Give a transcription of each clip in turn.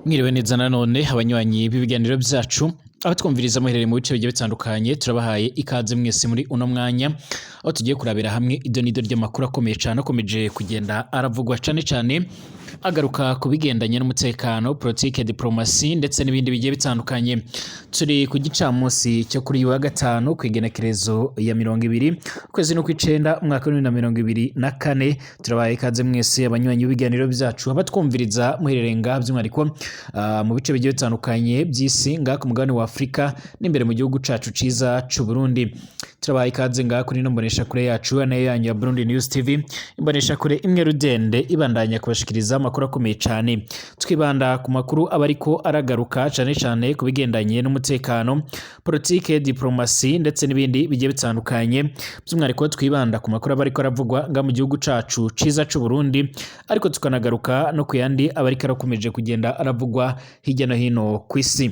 Mwiriwe neza nanone abanywanyi b'ibiganiro byacu aho twumviriza muherere mu bice bigiye bitandukanye turabahaye ikaze mwese muri uno mwanya aho tugiye kurabira hamwe idonido ry'amakuru akomeye cyane akomeje kugenda aravugwa cyane agaruka ku bigendanye n'umutekano politique diplomasi ndetse n'ibindi bigiye bitandukanye. Turi ku gicamunsi cyo kuri wa gatanu ku igenekerezo ya 20 kwezi no kw'icenda umwaka wa 2024 turabaye ikaze mwese abanywanyi b'ibiganiro byacu abatwumviriza muherere ngaha by'umwariko mu bice bigiye bitandukanye by'isi ngaha ku mugabane wa Afrika n'imbere mu gihugu cacu ciza c'u Burundi. Turabaye ikaze ngaha kuri no mbonesha kure yacu nayo yanyu ya Burundi News TV imbonesha kure imwe rudende ibandanya kubashikiriza amakuru akomeye cyane. Twibanda ku makuru abariko aragaruka cyane ku bigendanye n'umutekano politique diplomasi ndetse n'ibindi bigiye bitandukanye by'umwariko twibanda ku makuru abariko aravugwa nga mu gihugu cacu ciza c'u Burundi ariko tukanagaruka no kuyandi abariko arakomeje kugenda aravugwa hirya no hino kw'isi.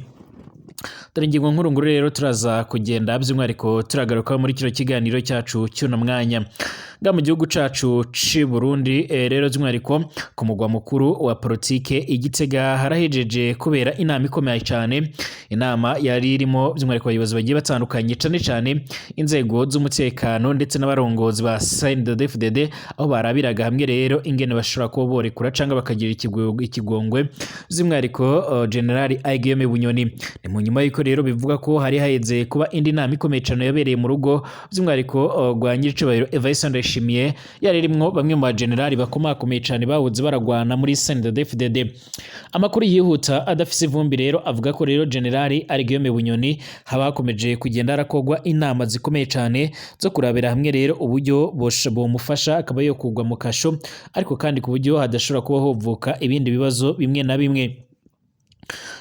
Dore ingingo nkuru rero turaza kugenda by'umwariko turagaruka muri kino kiganiro cyacu cy'uno mwanya nga mu gihugu cacu ci Burundi. Rero by'umwariko ku mugwa mukuru wa politike Igitega harahejeje kubera inama ikomeye cyane, inama yari irimo by'umwariko abayobozi bagiye batandukanye cyane inzego z'umutekano ndetse n'abarongozi ba CNDD-FDD aho barabiraga hamwe rero ingene bashobora kuba borekura canke bakagira ikigongwe by'umwariko General Guillaume Bunyoni. Ni mu nyuma y'uko rero bivuga ko hari haheze kuba indi nama ikomeye cyane yabereye mu rugo by'umwariko rwa Nyiricubahiro Evariste Ndayishimiye yari rimwo bamwe mu bagenerali bakomakomeye cyane bahuze baragwana muri CNDD-FDD. Amakuru yihuta adafise ivumbi rero avuga ko rero General Guillaume Bunyoni habakomeje kugenda harakogwa inama zikomeye cyane zo kurabira hamwe rero uburyo bomufasha akaba yo kugwa mu kasho ariko kandi ku buryo hadashobora kuba hovuka ibindi bibazo bimwe na bimwe.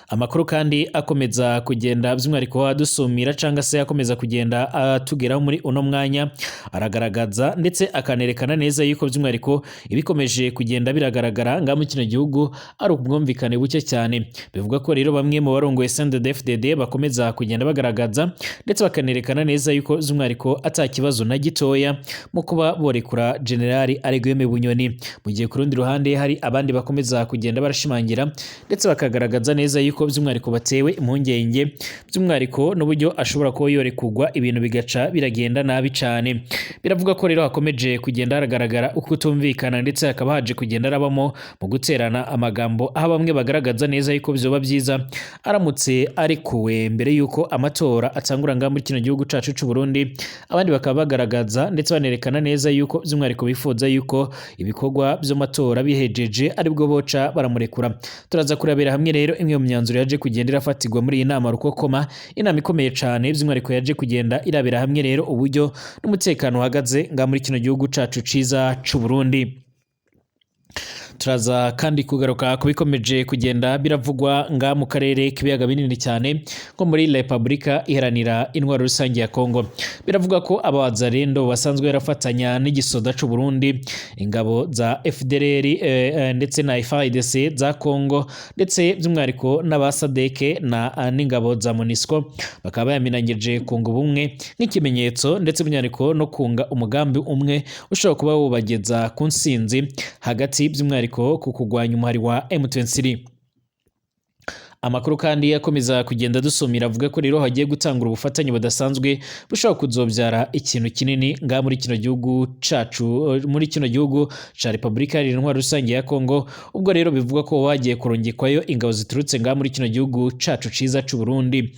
Amakuru kandi akomeza kugenda by'umwariko adusumira cyangwa se akomeza kugenda atugeraho muri uno mwanya aragaragaza ndetse akanerekana neza yuko by'umwariko ibikomeje kugenda biragaragara nga mu kino gihugu ari ubwumvikane buke cyane. Bivuga ko rero bamwe mu barongoye CNDD-FDD bakomeza kugenda bagaragaza ndetse bakanerekana neza yuko by'umwariko atakibazo na gitoya mu kuba borekura General Guillaume Bunyoni, mu gihe ku rundi ruhande hari abandi bakomeza kugenda barashimangira ndetse bakagaragaza neza yuko by'umwariko batewe impungenge by'umwariko n'uburyo ashobora kuba yorekugwa ibintu bigaca biragenda nabi cyane. Biravuga ko rero hakomeje kugenda haragaragara uko utumvikana ndetse hakaba haje kugenda arabamo mu guterana amagambo aho bamwe bagaragaza neza yuko byoba byiza aramutse arekuwe mbere yuko amatora atangura nga muri kino gihugu cacu c'u Burundi. Abandi bakaba bagaragaza ndetse banerekana neza yuko by'umwariko bifuza yuko ibikorwa by'amatora bihejeje aribwo boca baramurekura. Turaza kurabira hamwe rero imwe mu myanzuro yaje kugenda irafatirwa muri iyi nama rukokoma, inama ikomeye cyane by'umwariko yaje kugenda irabira hamwe rero uburyo n'umutekano uhagaze nga muri kino gihugu cacu ciza c'u Burundi. Turaza kandi kugaruka kubikomeje kugenda biravugwa nga mu karere k'ibiyaga binini cyane nko muri Republika Iharanira Intwaro Rusange ya Kongo. Biravuga ko abazarendo basanzwe barafatanya n'igisoda c'u Burundi, ingabo za FDLR ndetse na FARDC za Kongo ndetse by'umwariko n'abasadeke n'ingabo za MONUSCO bakaba yaminanyeje kunga ubumwe nk'ikimenyetso ndetse by'umwariko no kunga umugambi umwe ushobora kuba wubageza ku nsinzi hagati by'umwariko ku kugwanya umuhari wa M23. Amakuru kandi yakomeza kugenda dusomira avuga ko rero hagiye gutangura ubufatanye budasanzwe bushobora kuzobyara ikintu kinini nga muri kino gihugu cacu, muri kino gihugu ca Republika Iharanira Intwaro Rusange ya Kongo. Ubwo rero bivuga ko wagiye kurungikwayo ingabo ziturutse nga muri kino gihugu cacu ciza c'u Burundi.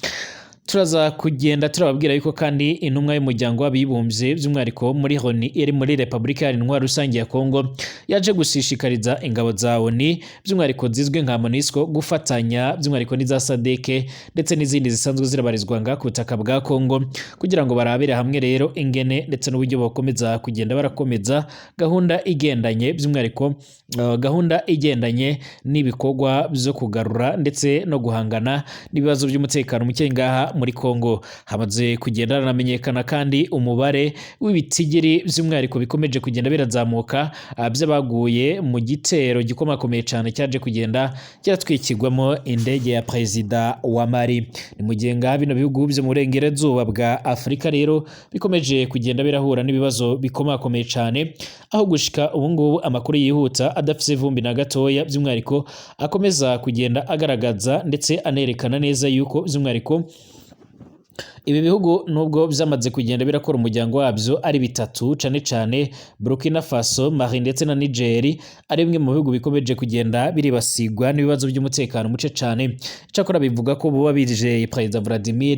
Turaza kugenda turababwira yuko kandi intumwa y'umuryango w'abibumbye by'umwariko muri ONU iri muri Republika Iharanira Intwaro Rusange ya Kongo yaje gushishikariza ingabo za ONU by'umwariko zizwe nka MONUSCO gufatanya by'umwariko n'iza SADC ndetse n'izindi zisanzwe zirabarizwa nga ku butaka bwa Kongo kugira ngo barabire hamwe rero ingene ndetse n'uburyo bakomeza kugenda barakomeza gahunda igendanye by'umwariko gahunda igendanye n'ibikorwa byo kugarura ndetse no guhangana n'ibibazo by'umutekano muke ngaha muri Kongo. Hamaze kugenda haranamenyekana kandi umubare w'ibitigiri by'umwihariko bikomeje kugenda birazamuka by'abaguye mu gitero gikomakomeye cyane cyaje kugenda kiratwikirwamo indege ya perezida wa Mali. Ni mu gihe ngaha bino bihugu byo mu burengerazuba bwa Afurika rero bikomeje kugenda birahura n'ibibazo bikomakomeye cyane, aho gushika ubu ngubu amakuru yihuta adafise vumbi na gatoya by'umwihariko akomeza kugenda agaragaza ndetse anerekana neza yuko by'umwihariko ibi bihugu nubwo byamaze kugenda birakora umuryango wabyo ari bitatu cane cane Burkina Faso, Mali ndetse na Niger, ari bimwe mu bihugu bikomeje kugenda biribasigwa n'ibibazo by'umutekano muce cane. Cyakora bivuga ko buba bije Perezida Vladimir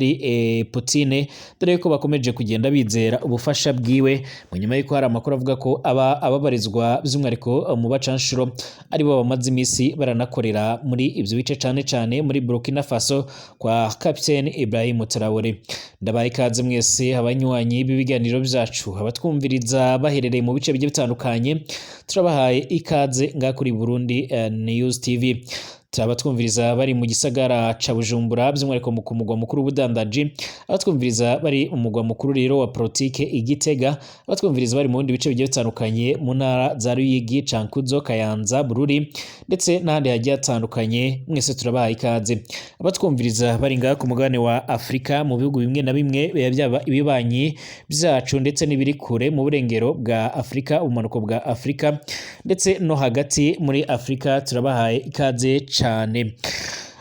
Putin, dore ko bakomeje kugenda bizera ubufasha bwiwe mu nyuma y'uko hari amakuru avuga ko ababarizwa by'umwihariko mu bacanshuro ari bo bamaze imisi baranakorera muri ibyo bice cane cane muri Burkina Faso kwa Capitaine Ibrahim Traoré. Ndabaye ikaze mwese abanywanyi b'ibiganiro byacu, abatwumviriza baherereye mu bice bigiye bitandukanye, turabahaye ikaze nga kuri Burundi News TV. Abatwumviriza bari mu gisagara ca Bujumbura by'umwihariko mu kumugwa mukuru w'ubudandaji, abatwumviriza bari mu mugwa mukuru rero wa politike Igitega, abatwumviriza bari mu bindi bice bigiye bitandukanye mu ntara za Ruyigi, Cankuzo, Kayanza, Bururi ndetse n'ahandi hagiye hatandukanye, mwese turabahaye ikaze. Abatwumviriza bari ngaha ku mugabane wa Afurika mu bihugu bimwe na bimwe byaba ibibanyi byacu ndetse n'ibiri kure mu burengero bwa Afurika, ubumanuko bwa Afurika ndetse no hagati muri Afurika, turabahaye ikaze cyane.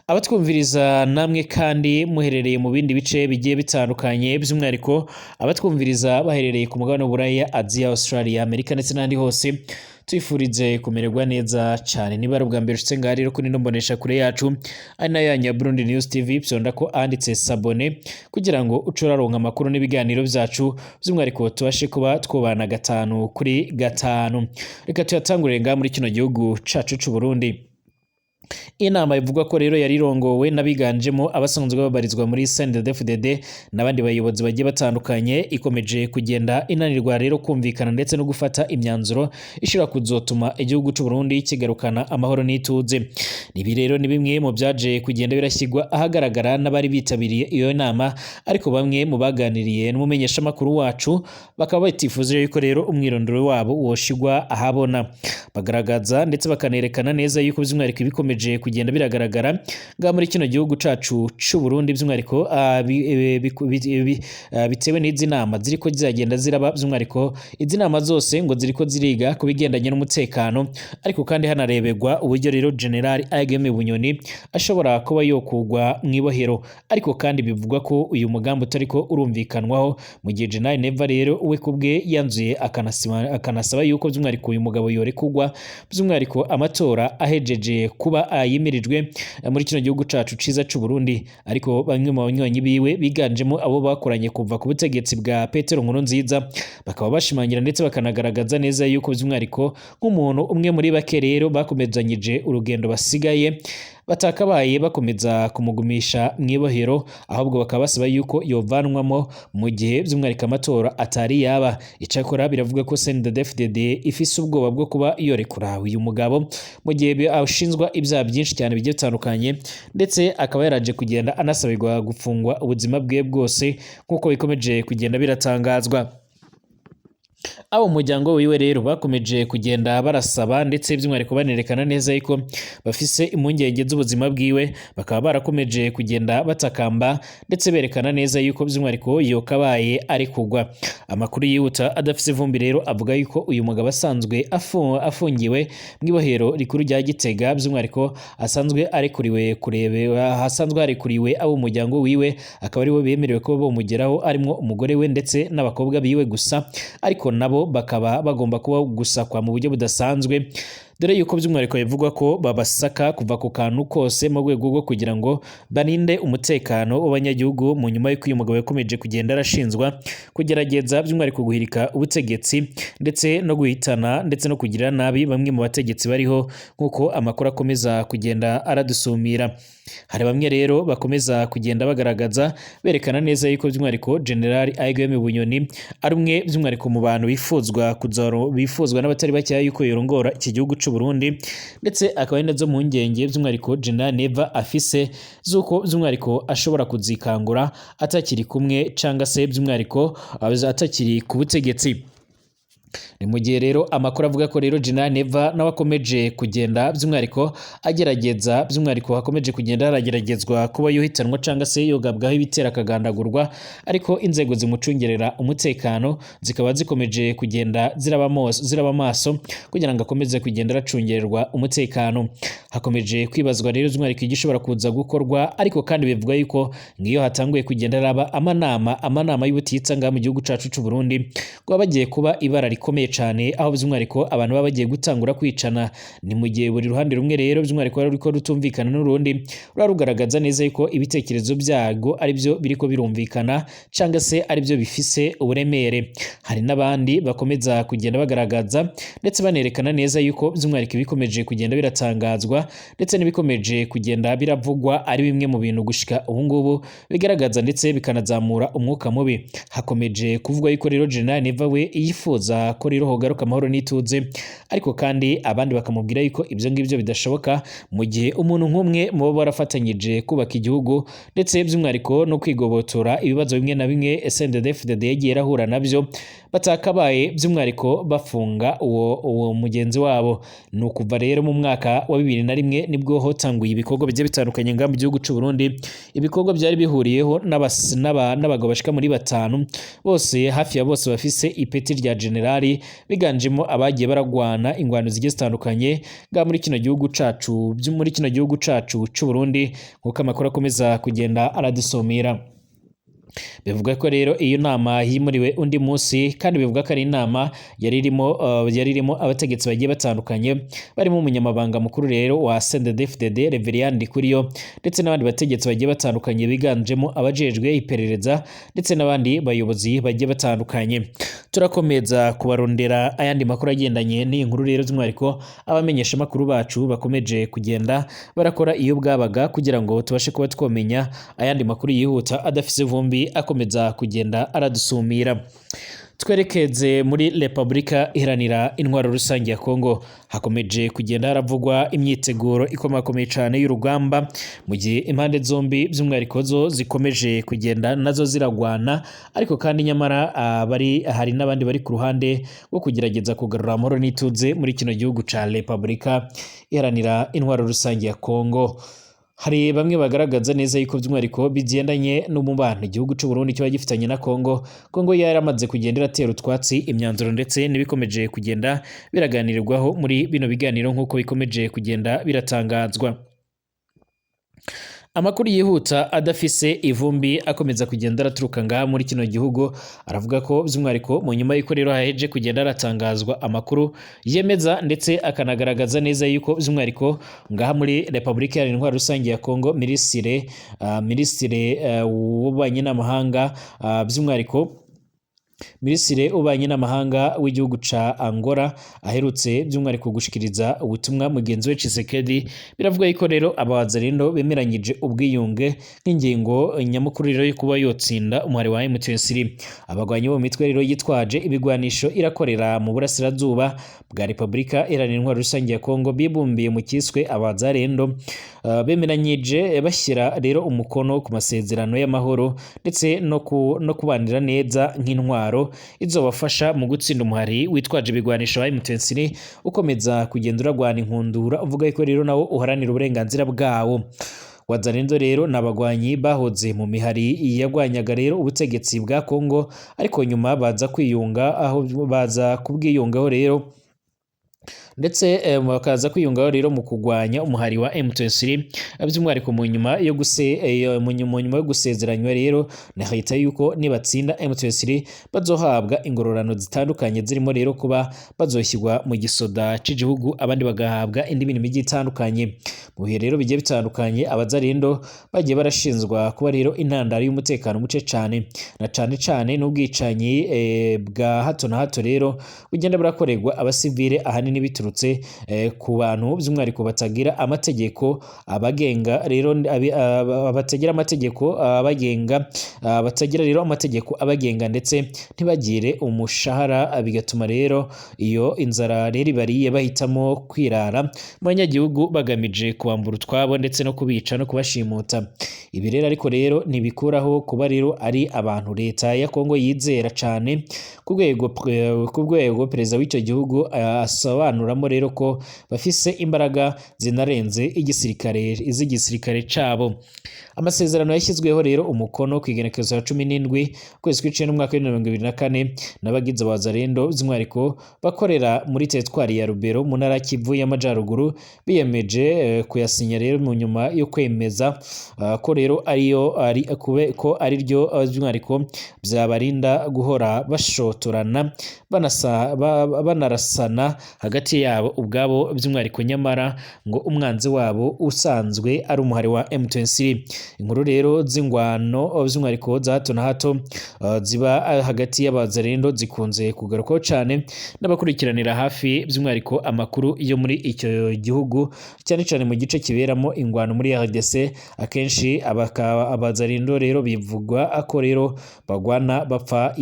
Abatwumviriza namwe kandi muherereye mu bindi bice bigiye bitandukanye, by'umwihariko abatwumviriza baherereye ku mugabane w'Uburaya, Aziya, Australia, Amerika ndetse n'ahandi hose, twifurize kumererwa neza cyane. Niba ari ubwa mbere ushitse ngaha rero kuri mbonesha kure yacu ari nayo ya Burundi News TV, byonda ko anditse sabone kugira ngo ucuraronka amakuru n'ibiganiro byacu, by'umwihariko tubashe kuba twubana 5 kuri 5. Reka tuyatangurire ngaha muri kino gihugu cacu c'u Burundi. Inama ivuga ko rero yari irongowe n'abiganjemo abasanzwe babarizwa muri CNDD-FDD n'abandi bayobozi bagiye batandukanye, ikomeje kugenda inanirwa rero kumvikana ndetse no gufata imyanzuro ishira kuzotuma igihugu c'u Burundi kigarukana amahoro n'ituze. Nibi rero ni bimwe mu byaje kugenda birashyirwa ahagaragara n'abari bitabiriye iyo nama, ariko bamwe mu baganiriye n'umumenyesha makuru wacu bakaba batifuje yuko rero umwirondoro wabo woshigwa ahabona. Bagaragaza ndetse bakanerekana neza yuko by'umwihariko bikomeje kugenda biragaragara nga muri kino gihugu cacu c'u Burundi, by'umwihariko bitewe n'izi nama ziriko ziragenda ziraba, by'umwihariko izi nama zose ngo ziriko ziriga ku bigendanye n'umutekano, ariko kandi hanarebegwa uburyo rero General Ageme Bunyoni ashobora kuba yokugwa mwibohero, ariko kandi bivugwa ko uyu mugambo utariko urumvikanwaho, mu gihe General Neva rero we kubwe yanzuye akanasaba yuko by'umwihariko uyu mugabo yorekugwa, by'umwihariko amatora ahejeje kuba yimirijwe muri kino gihugu cacu ciza c'u Burundi. Ariko bamwe mu banywanyi biwe biganjemo abo bakoranye kuva ku butegetsi bwa Petero Nkurunziza bakaba bashimangira ndetse bakanagaragaza neza yuko by'umwihariko nk'umuntu umwe muri bake rero bakomezanyije urugendo basigaye batakabaye bakomeza kumugumisha mwibohero, ahubwo bakaba basaba yuko yovanwamo mu gihe by'umwihariko amatora atari yaba. Icakora biravuga ko CNDD-FDD ifise ubwoba bwo kuba yorekura uyu mugabo mu gihe ashinzwa ibyaha byinshi cyane bigiye bitandukanye, ndetse akaba yaraje kugenda anasabirwa gufungwa ubuzima bwe bwose nk'uko bikomeje kugenda biratangazwa. Abo muryango wiwe rero bakomeje kugenda barasaba ndetse by'umwihariko banerekana neza yuko bafise impungenge z'ubuzima bwiwe, bakaba barakomeje kugenda batakamba ndetse berekana neza yuko by'umwihariko yokabaye ari kugwa. Amakuru yihuta adafise vumbi rero avuga yuko uyu mugabo asanzwe afungiwe mwibohero rikuru rya Gitega, by'umwihariko asanzwe arekuriwe hasanzwe arekuriwe abo muryango wiwe, akaba ari we bemerewe ko bomugeraho arimo umugore we ndetse n'abakobwa biwe gusa, ariko nabo bakaba bagomba kuba gusakwa mu buryo budasanzwe, dore yuko by'umwihariko bivugwa ko babasaka kuva ku kantu kose mu rwego rwo kugira ngo barinde umutekano w'abanyagihugu, mu nyuma y'uko uyu mugabo yakomeje kugenda arashinzwa kugerageza by'umwihariko guhirika ubutegetsi ndetse no guhitana ndetse no kugirira nabi bamwe mu bategetsi bariho, nk'uko amakuru akomeza kugenda aradusumira. Hari bamwe rero bakomeza kugenda bagaragaza berekana neza yuko by'umwihariko General Ageme Bunyoni ari umwe by'umwihariko mu bantu bifuzwa n'abatari bakeya yuko yorongora iki gihugu c'u c'u Burundi ndetse akaba ari nazo mpungenge by'umwihariko General Neva afise zuko by'umwihariko ashobora kuzikangura atakiri kumwe canga se by'umwihariko atakiri ku butegetsi. Ni mu gihe rero amakuru avuga ko rero General Neva nawe akomeje kugenda by'umwihariko agerageza by'umwihariko hakomeje kugenda harageragezwa kuba yohitanwa canga se yogabwaho ibitera akagandagurwa, ariko inzego zimucungerera umutekano zikaba zikomeje kugenda ziraba maso kugira ngo akomeze kugenda aracungererwa umutekano. Hakomeje kwibazwa rero by'umwihariko igishobora kuza gukorwa, ariko kandi bivuga yuko ngiyo hatanguye kugenda araba amanama y'ubutitsa ngaha mu gihugu cacu c'u Burundi ngo bagiye kuba ibara rikomeye cyane, aho by'umwihariko abantu baba bagiye gutangura kwicana. Ni mu gihe buri ruhande rumwe rero by'umwihariko ruriko rutumvikana n'urundi rugaragaza neza yuko ibitekerezo byago ari byo biriko birumvikana canga se ari byo bifise uburemere. Hari n'abandi bakomeza kugenda bagaragaza ndetse banerekana neza yuko by'umwihariko bikomeje kugenda biratangazwa ndetse n'ibikomeje kugenda biravugwa ari bimwe mu bintu gushika ubu ngubu bigaragaza ndetse bikanazamura umwuka mubi. Hakomeje kuvugwa yuko rero General Neva we yifuza ko rero hogaruka amahoro n'ituze, ariko kandi abandi bakamubwira yuko ibyo ngibyo bidashoboka mu gihe umuntu nk'umwe mu bo barafatanyije kubaka igihugu ndetse by'umwihariko no kwigobotora ibibazo bimwe na bimwe SNDD-FDD yagiye irahura nabyo batakabaye by'umwihariko bafunga uwo mugenzi wabo. Ni ukuva rero mu mwaka wa 2001 nibwo hotanguye ibikorwa bigiye bitandukanye ngaha mu gihugu c'u Burundi. Ibikorwa byari bihuriyeho n'abagabo bashika muri 5 bose hafi ya bose bafise ipeti rya generali, biganjemo abagiye baragwana ingwano zigiye zitandukanye ngaha muri kino gihugu cacu c'u Burundi, nkuko amakuru akomeza kugenda aradusomera. Bivuga ko rero iyo nama yimuriwe undi munsi, kandi bivuga ko ari inama yari irimo abategetsi bagiye batandukanye barimo umunyamabanga mukuru rero wa CNDD-FDD Reverien Ndikuriyo ndetse n'abandi bategetsi bagiye batandukanye biganjemo abajejwe iperereza ndetse n'abandi bayobozi bagiye batandukanye. Turakomeza kubarondera ayandi makuru agendanye n'iyi nkuru rero by'umwihariko abamenyesha makuru bacu bakomeje kugenda barakora iyo bwabaga kugira ngo tubashe kuba twomenya ayandi makuru yihuta adafise vumbi akomeza kugenda aradusumira. Twerekeze muri Republika Iharanira Intwaro Rusange ya Kongo. Hakomeje kugenda haravugwa imyiteguro ikomakomeye cyane y'urugamba, mu gihe impande zombi by'umwihariko zo zikomeje kugenda nazo ziragwana, ariko kandi nyamara hari n'abandi bari ku ruhande rwo kugerageza kugarura amahoro n'ituze muri kino gihugu ca Republika Iharanira Intwaro Rusange ya Kongo. Hari bamwe bagaragaza neza yuko by'umwihariko bigendanye n'umubano igihugu c'u Burundi kiba gifitanye na Kongo yaramaze kugenda iratera utwatsi imyanzuro ndetse n'ibikomeje kugenda biraganirirwaho muri bino biganiro nk'uko bikomeje kugenda biratangazwa. Amakuru yihuta adafise ivumbi akomeza kugenda araturuka ngaha muri kino gihugu, aravuga ko by'umwihariko mu nyuma y'uko rero haheje kugenda aratangazwa amakuru yemeza ndetse akanagaragaza neza yuko by'umwihariko ngaha muri Republika Iharanira Intwaro Rusange ya Kongo Minisitiri w'ububanyi n'amahanga by'umwihariko Minisitiri ubanye n'amahanga w'igihugu ca Angola aherutse by'umwihariko gushikiriza ubutumwa mugenzi we Tshisekedi. Biravuga yuko rero abazalendo bemeranyije ubwiyunge nk'ingingo nyamukuru rero yo kuba yotsinda umuhari wa M23. Abagwanyi bo mitwe rero yitwaje ibigwanisho irakorera mu burasirazuba bwa Republika Iharanira Intwaro Rusange ya Kongo bibumbiye mu kiswe abazalendo bemeranyije bashyira rero umukono ku masezerano y'amahoro ndetse no kubanira neza nk'intwaro izobafasha mu gutsinda umuhari witwaje ibigwanisho wa M23 ukomeza kugenda uragwana inkundura, uvuga yuko rero nawo uharanira uburenganzira bwawo. Wazalendo rero nabagwanyi bahoze mu mihari yagwanyaga rero ubutegetsi bwa Kongo, ariko nyuma baza kubwiyungaho rero ndetse bakaza kwiyungaho rero mu kugwanya umuhari wa M23 by'umwihariko mu nyuma yo gusezeranywa rero na leta yuko nibatsinda M23 bazohabwa ingororano zitandukanye zirimo rero kuba bazoshyirwa mu gisoda cy'igihugu, abandi bagahabwa indi mirimo igiye itandukanye. Mu bihe rero bigiye bitandukanye abazalendo bagiye barashinzwa kuba rero intandaro y'umutekano muce cyane na cyane n'ubwicanyi bwa hato na hato rero bugenda burakorerwa abasivile ahanini biturutse ku bantu by'umwihariko batagira amategeko abagenga rero batagira amategeko abagenga batagira rero amategeko abagenga ndetse ntibagire umushahara, bigatuma rero iyo inzara rero ibariye bahitamo kwirara mu banyagihugu bagamije kubambura utwabo ndetse no kubica no kubashimuta. Ibi rero ariko rero ntibikuraho kuba rero ari abantu leta ya Kongo yizera cyane ku rwego perezida w'icyo gihugu asobanuramo rero ko bafise imbaraga zinarenze iz'igisirikare cabo. Amasezerano yashyizweho rero umukono ku igenekerezo ya 17 kwezi kw'icenda umwaka wa 2024 n'abagize abazarendo by'umwihariko bakorera muri teritwari ya Rubero mu ntara Kivu y'Amajyaruguru biyemeje kuyasinya rero mu nyuma yo kwemeza ko rero ko ari ryo by'umwihariko byabarinda guhora bashotorana banarasana hagati yabo ubwabo by'umwihariko, nyamara ngo umwanzi wabo usanzwe ari umuhari wa M23. Inkuru rero z'ingwano by'umwihariko za hato na hato ziba hagati y'abazarendo zikunze kugarukaho cyane n'abakurikiranira hafi by'umwihariko amakuru yo muri icyo gihugu, cyane cyane mu gice kiberamo ingwano muri RDC. Akenshi abazarendo rero bivugwa ko rero bagwana bapfa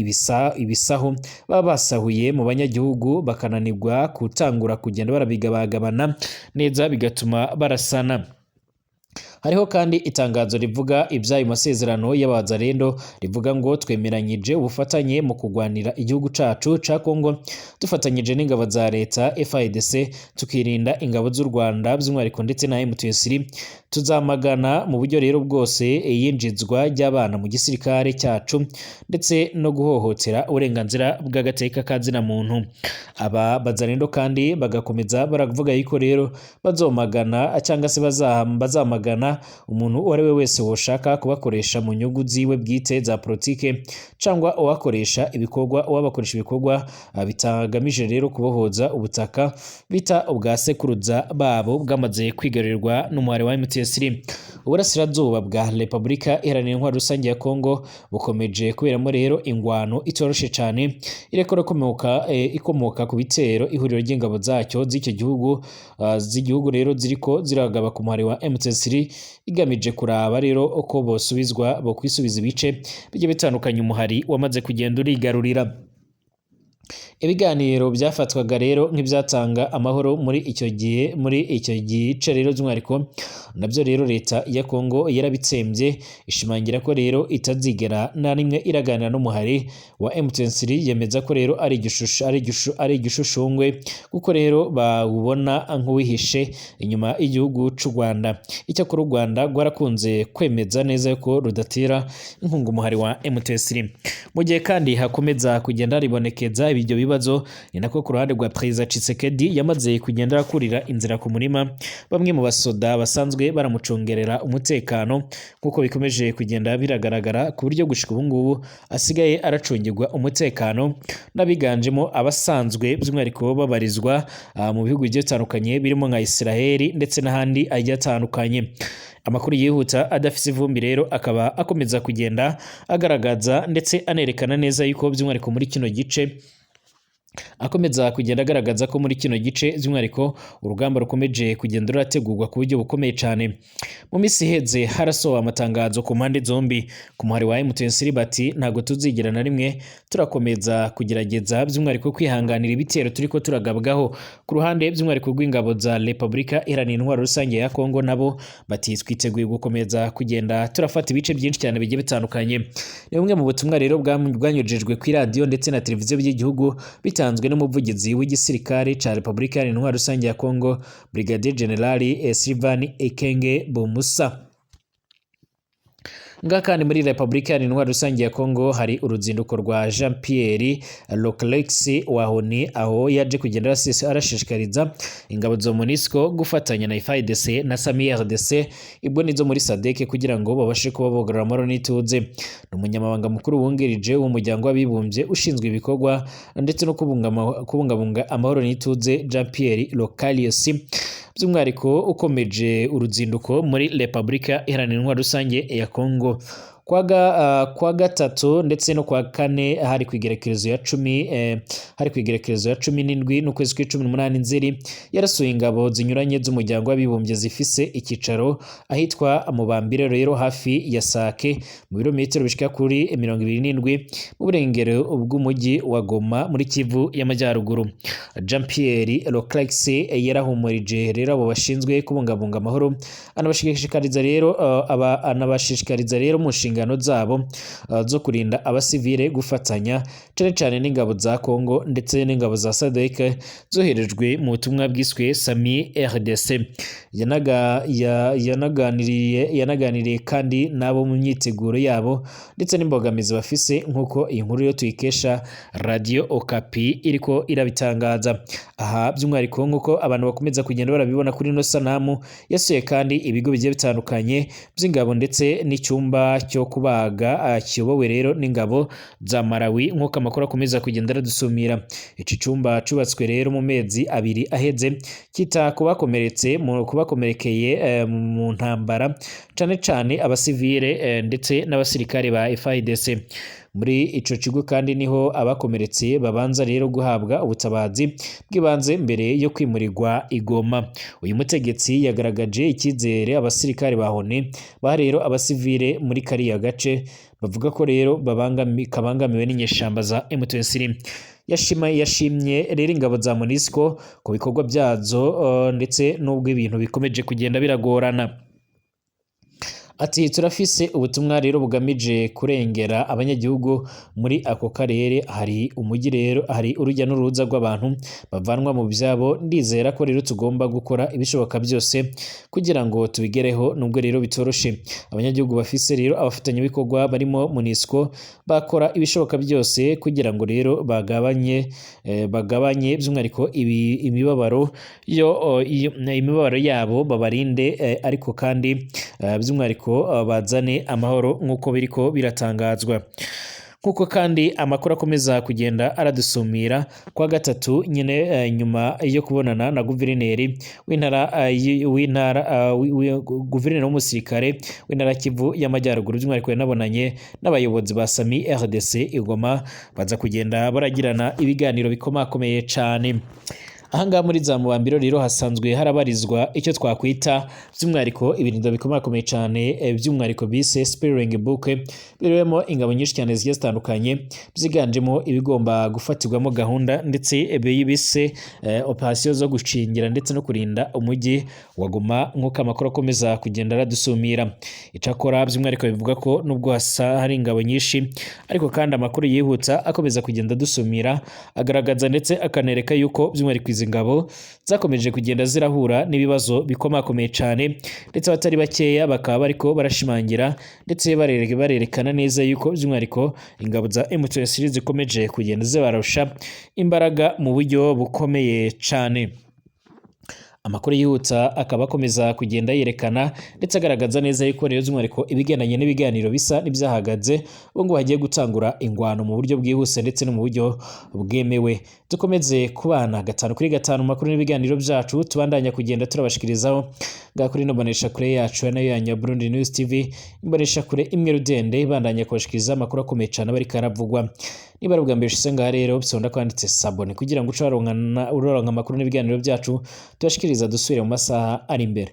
ibisaho baba basahuye mu banyagihugu bakananirwa gutangura kugenda barabigabagabana neza bigatuma barasana. Hariho kandi itangazo rivuga iby'ayo masezerano y'abazarendo rivuga ngo twemeranyije ubufatanye mu kugwanira igihugu cacu ca Kongo dufatanyije n'ingabo za leta FARDC tukirinda ingabo z'u Rwanda by'umwihariko ndetse na M23. Tuzamagana mu buryo rero bwose yinjizwa ry'abana mu gisirikare cyacu ndetse no guhohotera uburenganzira bw'agateka kazina muntu. Aba bazarendo kandi bagakomeza baravuga yuko rero bazomagana cyangwa se bazamagana umuntu uwo ari we wese woshaka kubakoresha mu nyungu ziwe bwite za politike cyangwa uwabakoresha ibikorwa bitagamije rero kubohoza ubutaka bita ubwa sekuruza babo bwamaze kwigarurirwa n'umuhari wa M23. Uburasirazuba bwa Repubulika Iharanira Intwaro Rusange ya Kongo bukomeje kuberamo rero ingwano itoroshe cyane irekora ikomoka ku bitero ihuriro ry'ingabo zacyo z'igihugu rero ziriko ziragaba ku muhari wa M23 igamije kuraba rero uko bokwisubiza ibice bigiye bitandukanye umuhari wamaze kugenda urigarurira. Ibiganiro byafatwaga rero nk'ibyatanga amahoro muri icyo gice rero by'umwihariko nabyo rero leta ya Kongo yarabitsembye ishimangira ko rero itazigera na rimwe iraganira n'umuhari wa M23, yemeza ko rero ari igishushushungwe kuko rero bawubona nk'uwihishe inyuma y'igihugu cy'u Rwanda. Icyakora u Rwanda rwarakunze kwemeza neza ko rudatera inkunga umuhari wa M23. Mu gihe kandi hakomeza kugenda ribonekeza ibyo bibazo, ni nako ku ruhande rwa Perezida Tshisekedi yamaze kugenda akurira inzira ku murima bamwe mu basoda basanzwe baramucongerera umutekano, kuko bikomeje kugenda biragaragara ku buryo gushika ubu ngubu asigaye aracungirwa umutekano n'abiganjemo abasanzwe by'umwihariko babarizwa mu bihugu bigiye bitandukanye birimo nka Israel ndetse n'ahandi agiye atandukanye. Amakuru yihuta adafite ivumbi rero akaba akomeza kugenda agaragaza ndetse anerekana neza yuko by'umwihariko muri kino gice akomeza kugenda agaragaza ko muri kino gice by'umwihariko urugamba rukomeje kugenda rurategurwa ku buryo bukomeye cyane. Mu minsi iheze harasohowe amatangazo ku mpande zombi. Ku muhari wa M23 bati ntago tuzigira na rimwe turakomeza kugerageza by'umwihariko kwihanganira ibitero turiko turagabwaho. Ku ruhande by'umwihariko rw'ingabo za Repubulika Iharanira Intwaro Rusange ya Kongo nabo bati twiteguye gukomeza kugenda turafata ibice byinshi cyane bigiye bitandukanye. Ni bumwe mu butumwa rero bwanyujejwe ku radio ndetse na televiziyo by'igihugu bitanzwe n'umuvugizi w'igisirikare ca Repubulika Iharanira Intwaro Rusange ya Kongo Brigadier General Sylvain Ekenge Bomusa. Kandi muri Repubulika Iharanira Intwaro Rusange ya Kongo hari uruzinduko rwa Jean Pierre Loclex Wahoni, aho yaje kugenda arashishikariza ingabo zo MONUSCO gufatanya na FARDC na SAMI-RDC ibwo nizo muri SADC kugira ngo babashe kuba bogarura amahoro n'ituze. Umunyamabanga mukuru wungirije w'umuryango w'abibumbye ushinzwe ibikorwa ndetse no kubungabunga amahoro n'ituze Jean Pierre Localius by'umwihariko ukomeje uruzinduko muri Repubulika Iharanira Intwaro Rusange ya Kongo. kwa gatatu ndetse no kwa kane hari kwigerekerezo ya 10 hari kwigerekerezo ya 17 n'ukwezi kwa 18 Nzeri yarasuye ingabo zinyuranye z'umuryango w'abibumbye zifise ikicaro ahitwa mu Bambire rero hafi ya Sake mu birometero bishika kuri 27 mu burengero bw'umujyi wa Goma muri Kivu y'Amajyaruguru. Jean Pierre Leclerc yarahumurije rero abo bashinzwe kubungabunga amahoro anabashishikariza rero mu nshingano zabo zo kurinda abasivile gufatanya cyane cyane n'ingabo za Kongo ndetse n'ingabo za SADC zoherejwe mu butumwa bwiswe Sami RDC. Yanaganiriye kandi nabo mu myiteguro yabo ndetse n'imbogamizi bafise nk'uko iyi nkuru yo tuyikesha Radio Okapi iriko irabitangaza. Aha by'umwihariko nk'uko abantu bakomeza kugenda barabibona kuri ino sanamu yasuye kandi ibigo bigiye bitandukanye by'ingabo ndetse n'icyumba cyo kubaga kiyobowe rero n'ingabo za Malawi nk'uko amakuru akomeza kugenda aradusumira. Iki cyumba cyubatswe rero mu mezi abiri aheze kita kubakomerekeye mu ntambara cyane cyane abasivile ndetse n'abasirikare ba FARDC. Muri ico kigo kandi niho abakomeretse babanza rero guhabwa ubutabazi bw'ibanze mbere yo kwimurirwa Igoma. Uyu mutegetsi yagaragaje icyizere abasirikare bahone ba rero abasivile muri kariya gace bavuga ko rero kabangamiwe n'inyeshamba za M23. Yashimye rero ingabo za MONUSCO ku bikorwa byazo ndetse n'ubwo ibintu bikomeje kugenda biragorana. Ati turafise ubutumwa rero bugamije kurengera abanyagihugu muri ako karere. Hari umujyi rero hari urujya n'uruza rw'abantu bavanwa mu byabo. Ndizera ko rero tugomba gukora ibishoboka byose kugira ngo tubigereho nubwo rero bitoroshe. Abanyagihugu bafise rero abafatanyabikorwa barimo MONUSCO bakora ibishoboka byose kugira ngo rero bagabanye by'umwihariko imibabaro yabo babarinde ariko kandi by'umwihariko bazane amahoro nk'uko biriko biratangazwa. Nk'uko kandi amakuru akomeza kugenda aradusumira kwa gatatu nyine nyuma yo kubonana na guverineri guverineri w'umusirikare w'intara Kivu y'Amajyaruguru by'umwihariko yanabonanye n'abayobozi ba Sami RDC Igoma baza kugenda baragirana ibiganiro bikomakomeye cyane. Ahangaha muri za Mubambiro rero hasanzwe harabarizwa icyo twakwita by'umwihariko ibirindo bikomakomeye cyane by'umwihariko bise Spring Book birimo ingabo nyinshi cyane zigiye zitandukanye byiganjemo ibigomba gufatirwamo gahunda ndetse bise operation zo gucingira ndetse no kurinda umujyi wa Goma nk'uko amakuru akomeza kugenda aradusumira. Icakora by'umwihariko bivuga ko nubwo hari ingabo nyinshi ariko kandi amakuru yihuta akomeza kugenda dusumira agaragaza ndetse akanereka yuko by'umwihariko izi ngabo zakomeje kugenda zirahura n'ibibazo bikomakomeye cyane ndetse abatari bakeya bakaba bariko barashimangira ndetse barerekana neza yuko by'umwihariko ingabo za M23 zikomeje kugenda zibarusha imbaraga mu buryo bukomeye cyane. Amakuru yihuta akaba akomeza kugenda yerekana ndetse agaragaza neza yuko rero by'umwihariko ibigendanye n'ibiganiro bisa n'ibyahagaze ubwo hagiye gutangura ingwano mu buryo bwihuse ndetse no mu buryo bwemewe. Dukomeze kubana 5 makuru n'ibiganiro byacu tubandanya kugenda turabashikirizaho ngakuri no bonesha kure yacu nayo ya Burundi News TV imbonesha kure imwe rudende bandanya kubashikiriza amakuru akomeye cyane bari karavugwa. Niba ari ubwa mbere usenga rero bisonda kwanditse sabone kugira ngo ucaronka amakuru n'ibiganiro byacu tubashikiriza dusubire mu masaha ari imbere.